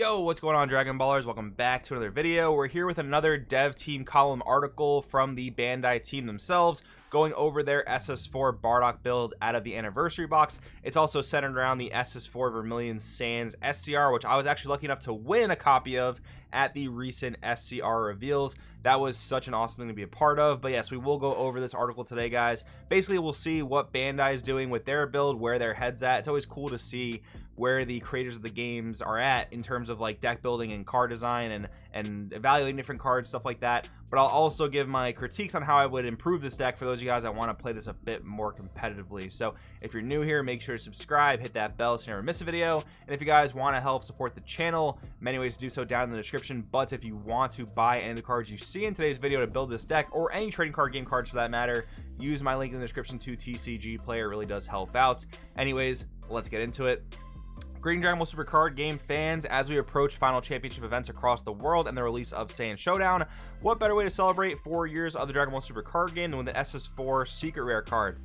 Yo, what's going on, Dragon Ballers? Welcome back to another video. We're here with another dev team column article from the Bandai team themselves, going over their SS4 Bardock build out of the anniversary box. It's also centered around the SS4 Vermilion Sands SCR, which I was actually lucky enough to win a copy of at the recent SCR reveals. That was such an awesome thing to be a part of. But yes, we will go over this article today, guys. Basically, we'll see what Bandai is doing with their build, where their head's at. It's always cool to see where the creators of the games are at in terms of like deck building and card design and evaluating different cards, stuff like that. But I'll also give my critiques on how I would improve this deck for those of you guys that want to play this a bit more competitively. So if you're new here, make sure to subscribe, hit that bell so you never miss a video. And if you guys want to help support the channel, many ways to do so down in the description. But if you want to buy any of the cards you see in today's video to build this deck, or any trading card game cards for that matter, use my link in the description to TCG Player. It really does help out. Anyways, let's get into it. Greeting Dragon Ball Super card game fans, as we approach final championship events across the world and the release of Saiyan Showdown, what better way to celebrate 4 years of the Dragon Ball Super card game than with the SS4 secret rare card?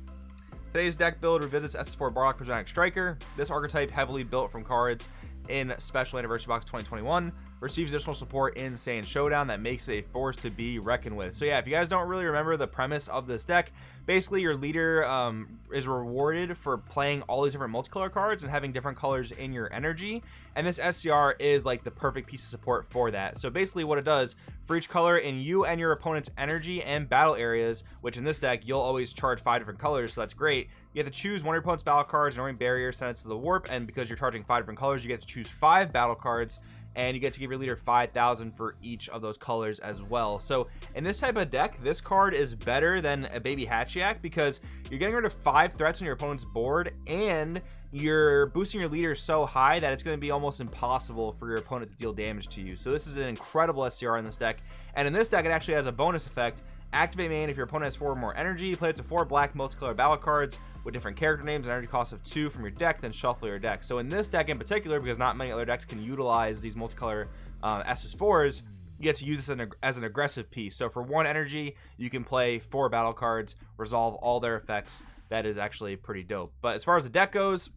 Today's deck build revisits SS4 Bardock Prismatic Striker. This archetype, heavily built from cards in Special Anniversary Box 2021, receives additional support in Saiyan Showdown that makes it a force to be reckoned with. So yeah, if you guys don't really remember the premise of this deck, basically your leader is rewarded for playing all these different multicolor cards and having different colors in your energy, and this SCR is like the perfect piece of support for that. So basically what it does, for each color in you and your opponent's energy and battle areas, which in this deck you'll always charge 5 different colors, so that's great. You have to choose one of your opponent's battle cards, ignoring barrier, send it to the warp, and because you're charging 5 different colors, you get to choose 5 battle cards, and you get to give your leader 5,000 for each of those colors as well. So in this type of deck, this card is better than a Baby Hachiyak because you're getting rid of 5 threats on your opponent's board, and you're boosting your leader so high that it's going to be almost impossible for your opponent to deal damage to you. So this is an incredible SCR in this deck, and in this deck it actually has a bonus effect. Activate main if your opponent has 4 or more energy, play up to 4 black multicolor battle cards with different character names and energy costs of 2 from your deck, then shuffle your deck. So in this deck in particular, because not many other decks can utilize these multicolor SS4s, you get to use this as an aggressive piece. So for 1 energy, you can play 4 battle cards, resolve all their effects. That is actually pretty dope. But as far as the deck goes,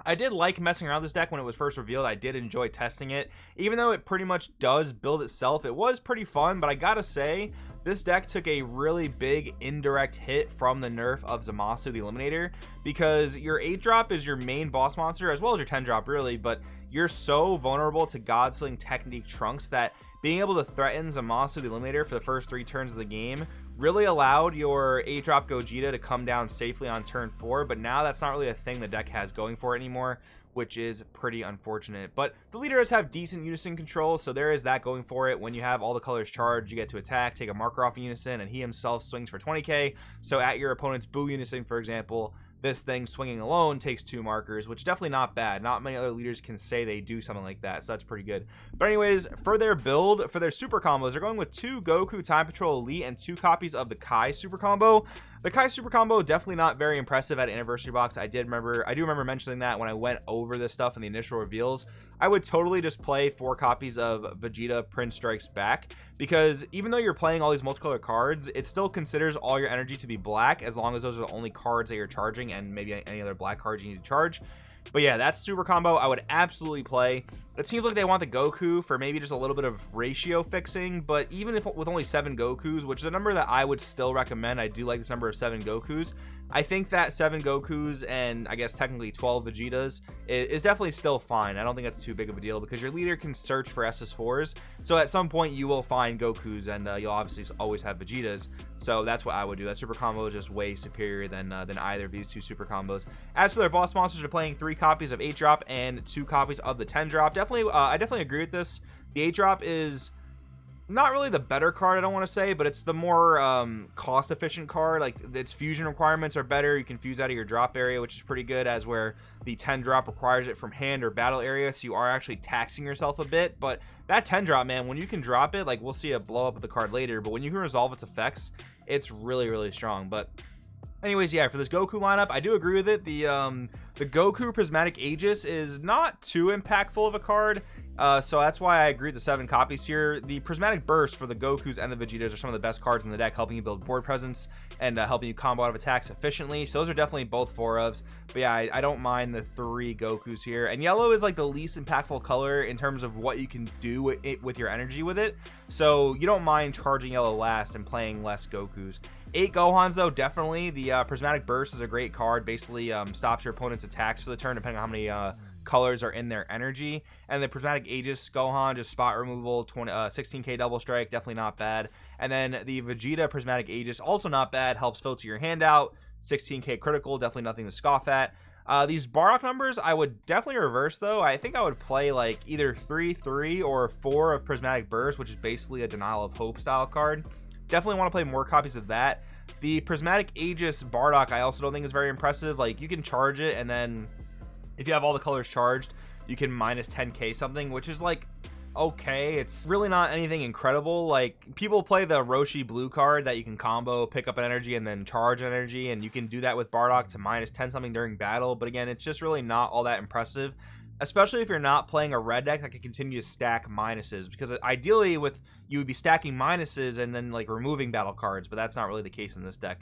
I did like messing around with this deck when it was first revealed. I did enjoy testing it. Even though it pretty much does build itself, it was pretty fun, but I gotta say, this deck took a really big indirect hit from the nerf of Zamasu the Eliminator, because your 8-drop is your main boss monster, as well as your 10-drop really, but you're so vulnerable to God-Sling Technique Trunks that being able to threaten Zamasu the Eliminator for the first 3 turns of the game really allowed your 8-drop Gogeta to come down safely on turn 4, but now that's not really a thing the deck has going for it anymore, which is pretty unfortunate. But the leader does have decent unison control, so there is that going for it. When you have all the colors charged, you get to attack, take a marker off in unison, and he himself swings for 20k. So at your opponent's Boo unison, for example, this thing swinging alone takes 2 markers, which is definitely not bad. Not many other leaders can say they do something like that, so that's pretty good. But anyways, for their build, for their super combos, they're going with 2 Goku Time Patrol Elite and 2 copies of the Kai super combo. The Kai super combo, definitely not very impressive at Anniversary Box. I do remember mentioning that when I went over this stuff in the initial reveals. I would totally just play 4 copies of Vegeta Prince Strikes Back, because even though you're playing all these multicolor cards, it still considers all your energy to be black, as long as those are the only cards that you're charging and maybe any other black cards you need to charge. But yeah, that super combo I would absolutely play. It seems like they want the Goku for maybe just a little bit of ratio fixing, but even if with only 7 Gokus, which is a number that I would still recommend, I do like this number of 7 Gokus. I think that 7 Gokus and I guess technically 12 Vegetas is definitely still fine. I don't think that's too big of a deal, because your leader can search for SS4s, so at some point you will find Gokus, and you'll obviously always have Vegetas. So that's what I would do. That super combo is just way superior than either of these 2 super combos. As for their boss monsters, they're playing 3 copies of 8-drop and 2 copies of the 10-drop. I definitely agree with this. The 8-drop is not really the better card, I don't want to say, but it's the more cost efficient card. Like, its fusion requirements are better. You can fuse out of your drop area, which is pretty good, as where the 10-drop requires it from hand or battle area, so you are actually taxing yourself a bit. But that 10-drop, man, when you can drop it, like, we'll see a blow up of the card later, but when you can resolve its effects, it's really, really strong. But Anyways, yeah, for this Goku lineup, I do agree with it. The Goku Prismatic Aegis is not too impactful of a card, so that's why I agree with the 7 copies here. The Prismatic Burst for the Gokus and the Vegetas are some of the best cards in the deck, helping you build board presence and helping you combo out of attacks efficiently. So those are definitely both 4 ofs. But yeah, I don't mind the 3 Gokus here. And yellow is like the least impactful color in terms of what you can do with your energy with it. So you don't mind charging yellow last and playing less Gokus. 8 Gohans though, definitely. The Prismatic Burst is a great card. Basically stops your opponent's attacks for the turn depending on how many colors are in their energy. And the Prismatic Aegis Gohan, just spot removal, 16k double strike, definitely not bad. And then the Vegeta Prismatic Aegis, also not bad, helps filter your hand out, 16k critical, definitely nothing to scoff at. These Bardock numbers I would definitely reverse though. I think I would play like either 3/3 or 4 of Prismatic Burst, which is basically a Denial of Hope style card. Definitely want to play more copies of that. The Prismatic Aegis Bardock I also don't think is very impressive. Like, you can charge it, and then if you have all the colors charged, you can minus 10k something, which is like okay. It's really not anything incredible. Like, people play the Roshi blue card that you can combo, pick up an energy, and then charge energy, and you can do that with Bardock to minus 10 something during battle. But again, it's just really not all that impressive, especially if you're not playing a red deck that can continue to stack minuses, because ideally with you would be stacking minuses and then like removing battle cards, but that's not really the case in this deck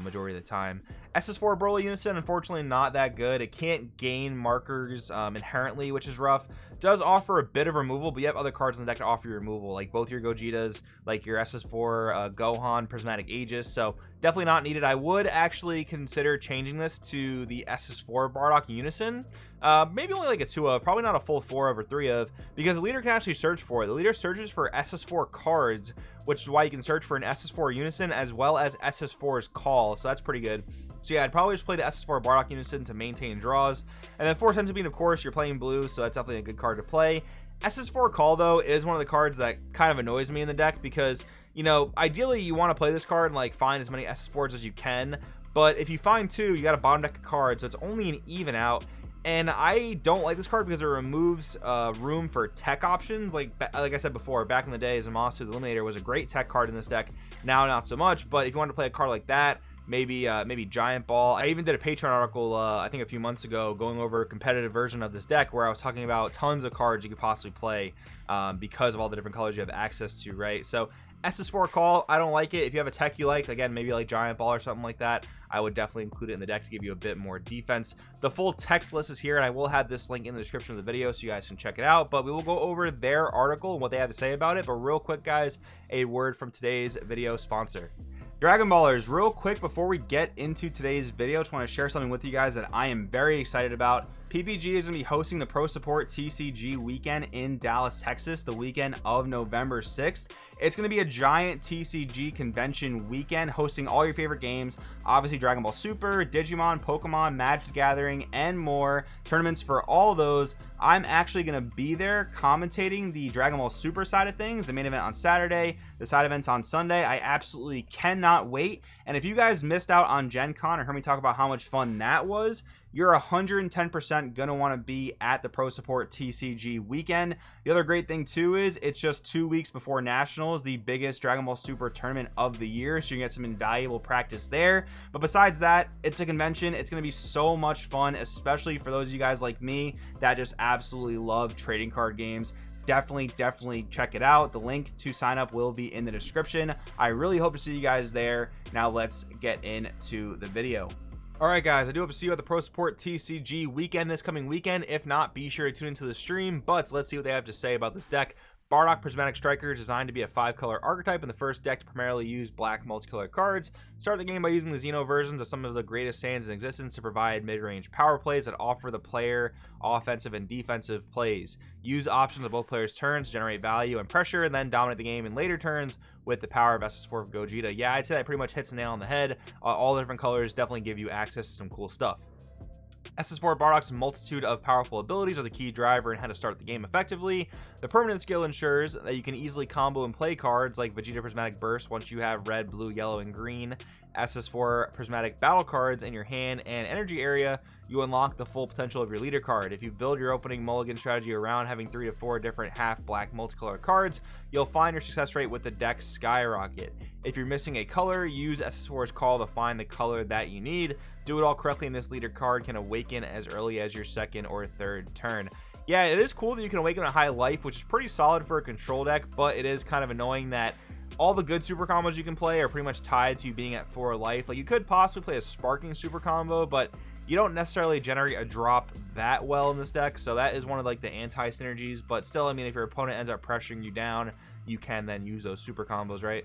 majority of the time. SS4 Broly Unison, unfortunately not that good. It can't gain markers inherently, which is rough. Does offer a bit of removal, but you have other cards in the deck to offer you removal, like both your Gogetas, like your SS4 Gohan Prismatic Aegis, so definitely not needed. I would actually consider changing this to the SS4 Bardock Unison. Maybe only like a 2 of, probably not a full 4 of or 3 of, because the leader can actually search for it. The leader searches for SS4 cards, which is why you can search for an SS4 Unison as well as SS4's Call, so that's pretty good. So yeah, I'd probably just play the SS4 Bardock Unison to maintain draws. And then 4 Centipede, of course, you're playing blue, so that's definitely a good card to play. SS4 Call, though, is one of the cards that kind of annoys me in the deck because, you know, ideally you want to play this card and like find as many SS4s as you can. But if you find 2, you got a bottom deck of cards, so it's only an even out. And I don't like this card because it removes room for tech options. Like I said before, back in the day, Zamasu the Eliminator was a great tech card in this deck. Now, not so much. But if you want to play a card like that, maybe Giant Ball. I even did a Patreon article, I think a few months ago, going over a competitive version of this deck where I was talking about tons of cards you could possibly play because of all the different colors you have access to, right? So SS4 Call, I don't like it. If you have a tech you like, again, maybe like Giant Ball or something like that, I would definitely include it in the deck to give you a bit more defense. The full text list is here, and I will have this link in the description of the video so you guys can check it out. But we will go over their article and what they have to say about it. But real quick, guys, a word from today's video sponsor. Dragon Ballers, real quick before we get into today's video, I just want to share something with you guys that I am very excited about. PPG is going to be hosting the Pro Support TCG weekend in Dallas, Texas, the weekend of November 6th. It's going to be a giant TCG convention weekend hosting all your favorite games, obviously Dragon Ball Super, Digimon, Pokemon, Magic the Gathering, and more. Tournaments for all those. I'm actually going to be there commentating the Dragon Ball Super side of things, the main event on Saturday, the side events on Sunday. I absolutely cannot wait. And if you guys missed out on Gen Con or heard me talk about how much fun that was, you're 110% going to want to be at the Pro Support TCG weekend. The other great thing too is it's just 2 weeks before Nationals, the biggest Dragon Ball Super tournament of the year, so you get some invaluable practice there. But besides that, it's a convention. It's going to be so much fun, especially for those of you guys like me that just absolutely love trading card games. Definitely check it out. The link to sign up will be in the description. I really hope to see you guys there. Now let's get into the video. Alright guys, I do hope to see you at the Pro Support TCG weekend this coming weekend. If not, be sure to tune into the stream. But let's see what they have to say about this deck. Bardock Prismatic Striker, designed to be a 5-color archetype and the first deck to primarily use black multicolored cards. Start the game by using the Xeno versions of some of the greatest Saiyans in existence to provide mid-range power plays that offer the player offensive and defensive plays. Use options of both players' turns, generate value and pressure, and then dominate the game in later turns with the power of SS4 Gogeta. Yeah, I'd say that pretty much hits the nail on the head. All the different colors definitely give you access to some cool stuff. SS4 Bardock's multitude of powerful abilities are the key driver in how to start the game effectively. The permanent skill ensures that you can easily combo and play cards like Vegeta Prismatic Burst once you have red, blue, yellow, and green SS4 Prismatic battle cards in your hand and energy area. You unlock the full potential of your leader card. If you build your opening mulligan strategy around having 3 to 4 different half black multicolored cards, you'll find your success rate with the deck skyrocket. If you're missing a color, use SS4's call to find the color that you need. Do it all correctly and this leader card can awaken as early as your second or third turn. Yeah, it is cool that you can awaken a high life, which is pretty solid for a control deck, but it is kind of annoying that all the good super combos you can play are pretty much tied to you being at 4 life. Like, you could possibly play a sparking super combo, but you don't necessarily generate a drop that well in this deck, so that is one of like the anti-synergies. But still, I mean, if your opponent ends up pressuring you down, you can then use those super combos, right?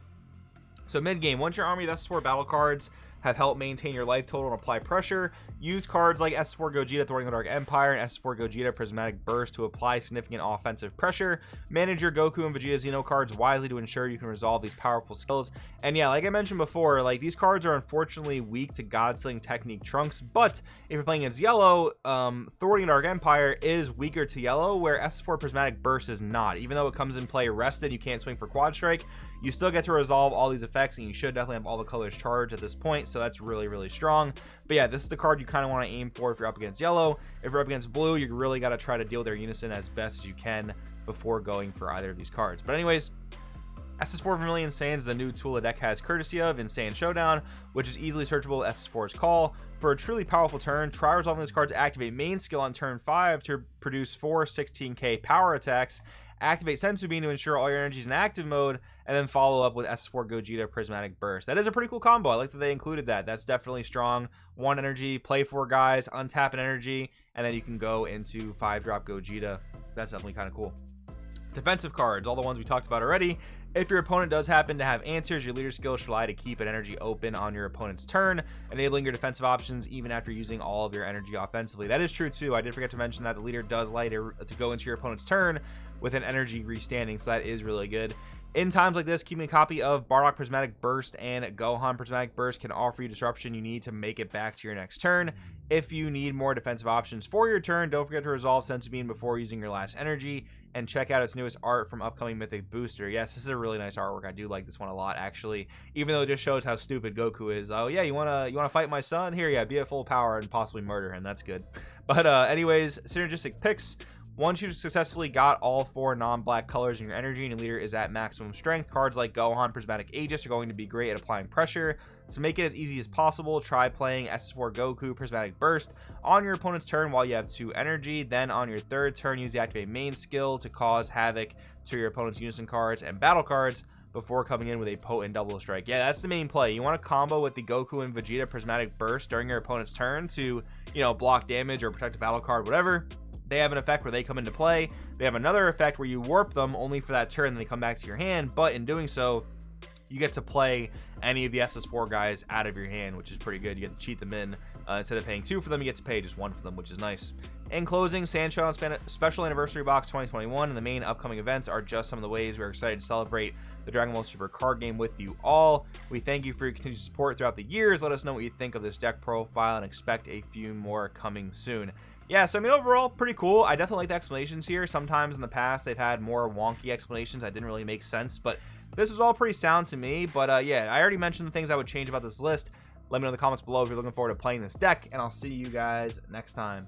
So mid-game, once your army of SS4 battle cards have helped maintain your life total and apply pressure, use cards like SS4 Gogeta Thwarting the Dark Empire and SS4 Gogeta Prismatic Burst to apply significant offensive pressure. Manage your Goku and Vegeta Xeno cards wisely to ensure you can resolve these powerful skills. And yeah, like I mentioned before, like, these cards are unfortunately weak to God-Sling Technique Trunks, but if you're playing against yellow, Thwarting the Dark Empire is weaker to yellow, where SS4 Prismatic Burst is not. Even though it comes in play rested, you can't swing for Quad Strike, you still get to resolve all these effects, and you should definitely have all the colors charged at this point, so that's really, really strong. But yeah, this is the card you kind of want to aim for if you're up against yellow. If you're up against blue, you really got to try to deal their unison as best as you can before going for either of these cards. But anyways, SS4 Vermilion Saiyan is a new tool the deck has courtesy of in Saiyan Showdown, which is easily searchable with SS4's call. For a truly powerful turn, try resolving this card to activate main skill on turn 5 to produce 4 16k power attacks. Activate Sensu Bean to ensure all your energy is in active mode, and then follow up with SS4 Gogeta Prismatic Burst. That is a pretty cool combo. I like that they included that. That's definitely strong. 1 energy, play 4 guys, untap an energy, and then you can go into 5-drop Gogeta. That's definitely kind of cool. Defensive cards, all the ones we talked about already. If your opponent does happen to have answers, your leader skill should allow to keep an energy open on your opponent's turn, enabling your defensive options even after using all of your energy offensively. That is true too. I did forget to mention that the leader does allow to go into your opponent's turn with an energy restanding, so that is really good. In times like this, keeping a copy of Bardock Prismatic Burst and Gohan Prismatic Burst can offer you disruption you need to make it back to your next turn. If you need more defensive options for your turn, don't forget to resolve Sensu Bean before using your last energy, and check out its newest art from upcoming Mythic Booster. Yes, this is a really nice artwork. I do like this one a lot, actually, even though it just shows how stupid Goku is. Oh yeah, you wanna fight my son? Here, yeah, be at full power and possibly murder him. That's good. But anyways, synergistic picks. Once you've successfully got all 4 non-black colors in your energy and your leader is at maximum strength, cards like Gohan Prismatic Aegis are going to be great at applying pressure. So make it as easy as possible. Try playing SS4 Goku Prismatic Burst on your opponent's turn while you have 2 energy. Then on your 3rd turn, use the activate main skill to cause havoc to your opponent's unison cards and battle cards before coming in with a potent double strike. Yeah, that's the main play. You want to combo with the Goku and Vegeta Prismatic Burst during your opponent's turn to, you know, block damage or protect a battle card, whatever. They have an effect where they come into play. They have another effect where you warp them only for that turn, and they come back to your hand. But in doing so, you get to play any of the SS4 guys out of your hand, which is pretty good. You get to cheat them in. Instead of paying 2 for them, you get to pay just 1 for them, which is nice. In closing, Saiyan Showdown Special Anniversary Box 2021 and the main upcoming events are just some of the ways we're excited to celebrate the Dragon Ball Super card game with you all. We thank you for your continued support throughout the years. Let us know what you think of this deck profile and expect a few more coming soon. Yeah, so I mean, overall, pretty cool. I definitely like the explanations here. Sometimes in the past, they've had more wonky explanations that didn't really make sense, but this was all pretty sound to me. But yeah, I already mentioned the things I would change about this list. Let me know in the comments below if you're looking forward to playing this deck, and I'll see you guys next time.